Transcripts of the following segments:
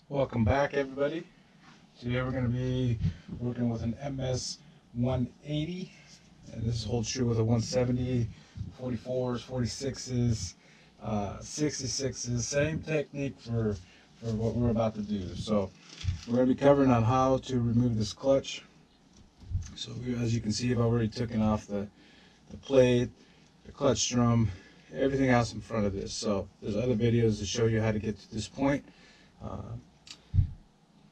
Welcome back, everybody. Today we're going to be working with an MS 180, and this holds true with a 170, 44s, 46s, 66s. Same technique for what we're about to do. So we're going to be covering on how to remove this clutch. So as you can see, I've already taken off the plate, the clutch drum, everything else in front of this. So there's other videos to show you how to get to this point.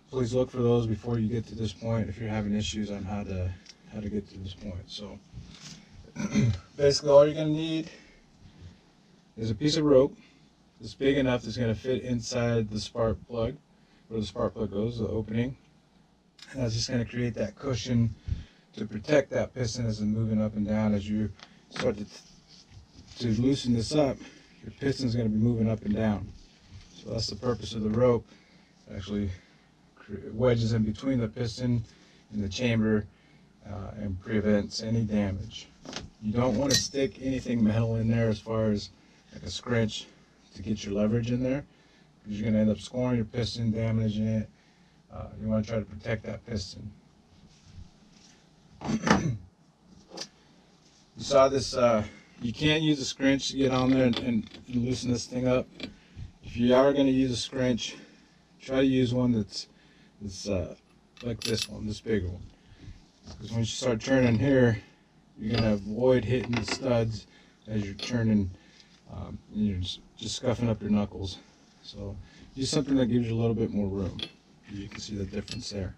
Please look for those before you get to this point if you're having issues on how to get to this point. So basically all you're going to need is a piece of rope that's big enough that's going to fit inside the spark plug, where the spark plug goes, the opening. And that's just going to create that cushion to protect that piston as it's moving up and down. As you start to loosen this up, your piston's going to be moving up and down. So that's the purpose of the rope. Actually wedges in between the piston and the chamber and prevents any damage. You don't want to stick anything metal in there as far as like a scratch to get your leverage in there, because you're going to end up scoring your piston, damaging it. You want to try to protect that piston. You saw this, you can't use a scrunch to get on there and loosen this thing up. If you are going to use a scrunch, try to use one that's like this one, this bigger one. Because once you start turning here, you're going to avoid hitting the studs as you're turning. You're just scuffing up your knuckles. So use something that gives you a little bit more room. You can see the difference there.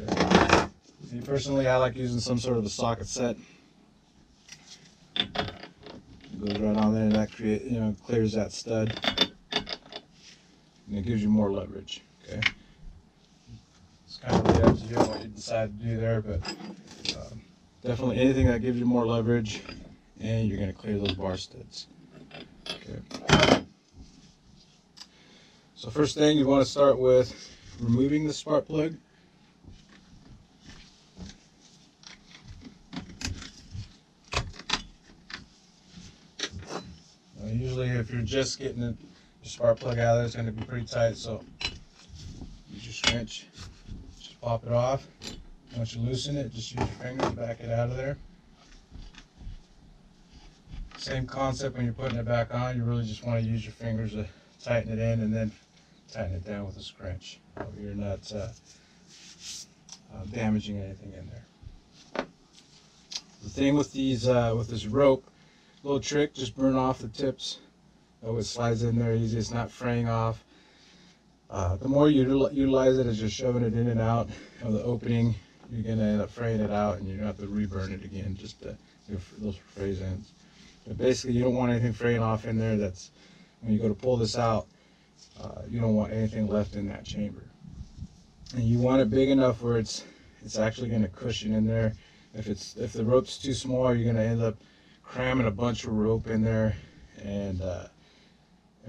Okay. Me personally, I like using some sort of a socket set. It goes right on there, and that clears that stud, and it gives you more leverage. Okay. It's kind of really up to you what you decide to do there, but definitely anything that gives you more leverage, and you're going to clear those bar studs. Okay. So first thing, you want to start with removing the spark plug. Usually if you're just getting your spark plug out of there, it's going to be pretty tight, so use your scrunch, just pop it off. Once you loosen it, just use your finger to back it out of there. Same concept when you're putting it back on. You really just want to use your fingers to tighten it in and then tighten it down with a scrunch. You're not damaging anything in there. The thing with these, with this rope, little trick, just burn off the tips. Oh, it slides in there easy. It's not fraying off. The more you utilize it as you're shoving it in and out of the opening, you're going to end up fraying it out, and you're going to have to reburn it again, just those frays ends. But basically, you don't want anything fraying off in there. That's when you go to pull this out, you don't want anything left in that chamber. And you want it big enough where it's actually going to cushion in there. If the rope's too small, you're going to end up cramming a bunch of rope in there, and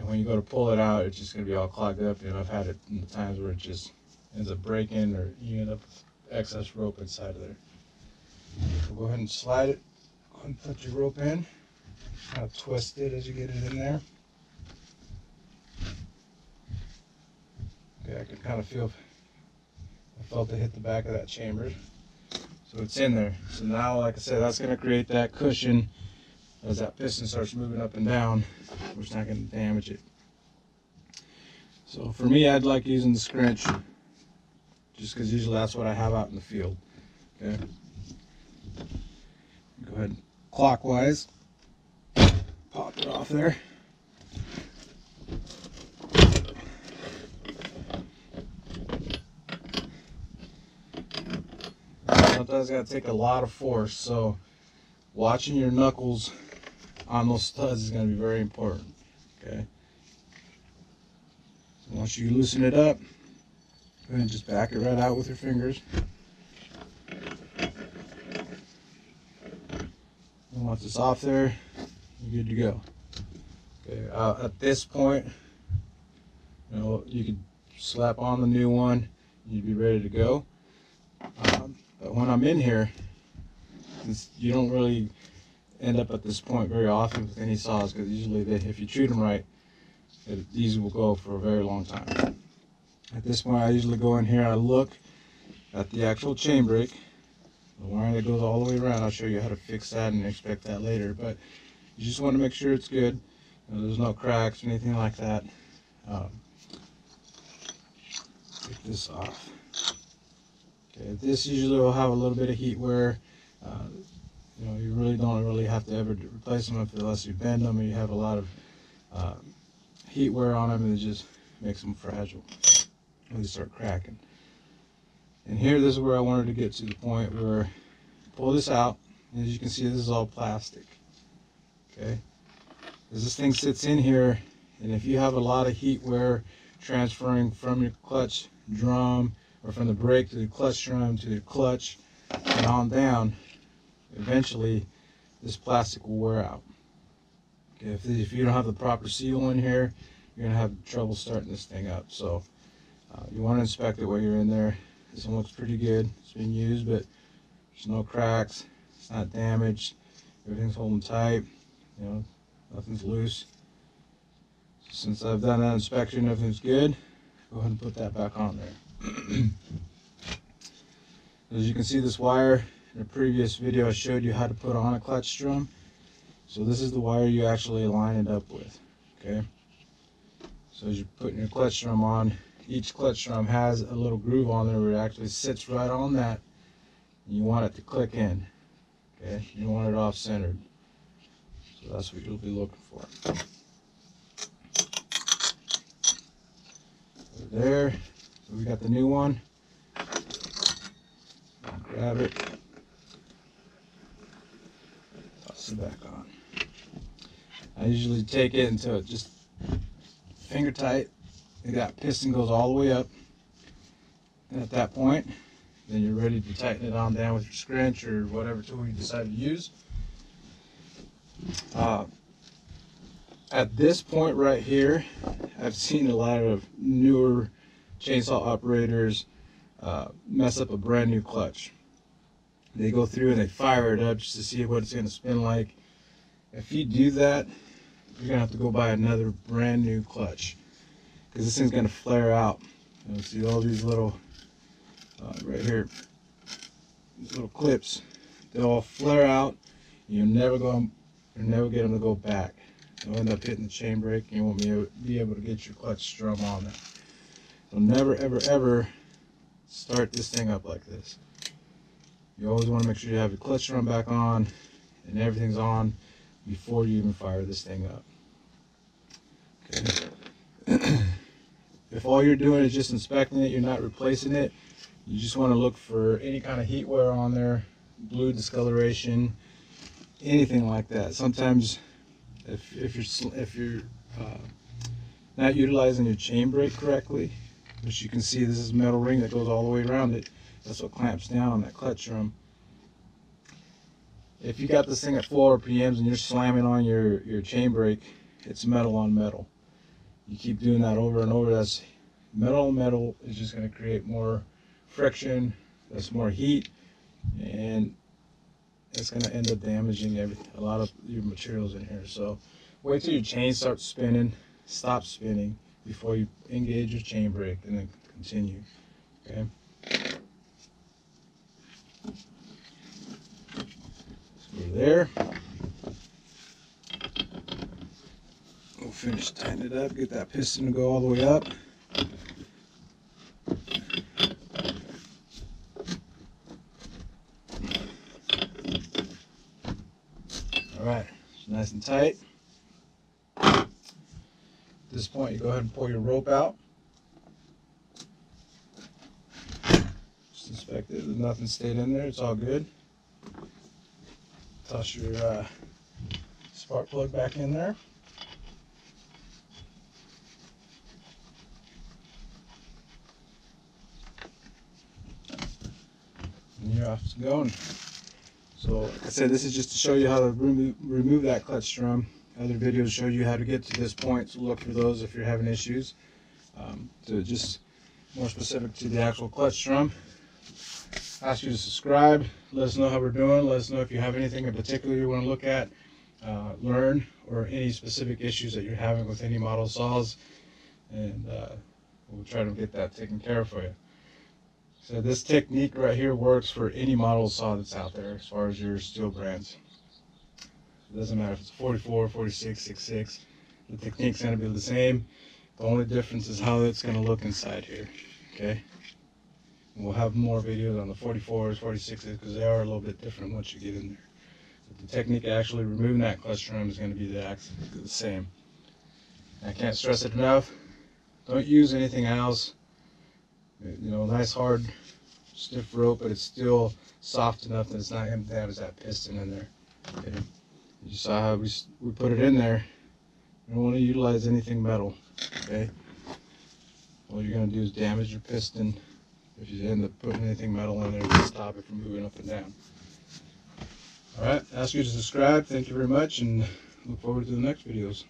when you go to pull it out, it's just going to be all clogged up. And I've had it in the times where it just ends up breaking, or you end up with excess rope inside of there. So go ahead and slide it and put your rope in. Kind of twist it as you get it in there. Okay, I can kind of feel, I felt it hit the back of that chamber. So it's in there. So now, like I said, that's going to create that cushion as that piston starts moving up and down, which is not going to damage it. So for me, I'd like using the scrunch, just because usually that's what I have out in the field. Okay. Go ahead, clockwise, pop it off there. Sometimes it's got to take a lot of force, so watching your knuckles on those studs is going to be very important. Okay. So once you loosen it up, go ahead and just back it right out with your fingers. And once it's off there, you're good to go. Okay. At this point, you could slap on the new one, and you'd be ready to go. But when I'm in here, you don't really end up at this point very often with any saws, because usually if you treat them right, these will go for a very long time. At this point, I usually go in here, I look at the actual chain brake, the wiring that goes all the way around. I'll show you how to fix that and inspect that later, but you just want to make sure it's good. There's no cracks or anything like that. Take this off. Okay, this usually will have a little bit of heat wear. You really don't have to ever replace them unless you bend them or you have a lot of heat wear on them, and it just makes them fragile. They start cracking. And here, this is where I wanted to get to the point where pull this out. As you can see, this is all plastic. Okay, as this thing sits in here, and if you have a lot of heat wear transferring from your clutch drum or from the brake to the clutch drum to the clutch and on down, eventually this plastic will wear out. Okay, if you don't have the proper seal in here, you're going to have trouble starting this thing up. So you want to inspect it while you're in there. This one looks pretty good. It's been used, but there's no cracks. It's not damaged. Everything's holding tight. Nothing's loose. Since I've done that inspection, everything's good. Go ahead and put that back on there. As you can see, this wire, in a previous video I showed you how to put on a clutch drum. So this is the wire you actually line it up with. Okay. So as you're putting your clutch drum on, each clutch drum has a little groove on there where it actually sits right on that. And you want it to click in. Okay. You don't want it off centered. So that's what you'll be looking for. There. So we got the new one. Grab it. Toss it back on. I usually take it until it just finger tight. That piston goes all the way up. And at that point, then you're ready to tighten it on down with your scrunch or whatever tool you decide to use. At this point right here, I've seen a lot of newer chainsaw operators mess up a brand new clutch. They go through and they fire it up just to see what it's going to spin like. If you do that, you're going to have to go buy another brand new clutch, because this thing's going to flare out. You'll see all these little, right here, these little clips. They'll all flare out. You'll never get them to go back. You'll end up hitting the chain brake and you won't be able to get your clutch drum on there. So never, ever, ever start this thing up like this. You always want to make sure you have your clutch drum back on and everything's on before you even fire this thing up. Okay. If all you're doing is just inspecting it, you're not replacing it, you just want to look for any kind of heat wear on there, blue discoloration, anything like that. Sometimes if you're not utilizing your chain brake correctly, which you can see this is a metal ring that goes all the way around it, that's what clamps down on that clutch drum. If you got this thing at full RPMs and you're slamming on your chain brake, it's metal on metal. You keep doing that over and over, that's metal on metal is just going to create more friction, that's more heat, and it's going to end up damaging a lot of your materials in here. So wait till your chain starts spinning, stop spinning before you engage your chain brake, and then continue. Okay. So we're there. We'll finish tightening it up, get that piston to go all the way up. Alright, it's nice and tight. At this point, you go ahead and pull your rope out. Just inspect it, there's nothing stayed in there, it's all good. Toss your spark plug back in there. And you're off to go. So, like I said, this is just to show you how to remove that clutch drum. Other videos show you how to get to this point, so look for those if you're having issues. To just more specific to the actual clutch drum, ask you to subscribe, let us know how we're doing, let us know if you have anything in particular you want to look at, learn, or any specific issues that you're having with any model saws. And we'll try to get that taken care of for you. So this technique right here works for any model saw that's out there as far as your Stihl brands. It doesn't matter if it's 44, 46, 66, the technique's going to be the same. The only difference is how it's going to look inside here, okay? And we'll have more videos on the 44s, 46s, because they are a little bit different once you get in there. But the technique of actually removing that clutch drum is going to be the same. I can't stress it enough. Don't use anything else. You know, nice hard stiff rope, but it's still soft enough that it's not going to damage that piston in there. Okay. You saw how we put it in there. You don't want to utilize anything metal. Okay. All you're going to do is damage your piston if you end up putting anything metal in there to stop it from moving up and down. All right. Ask you to subscribe. Thank you very much, and look forward to the next videos.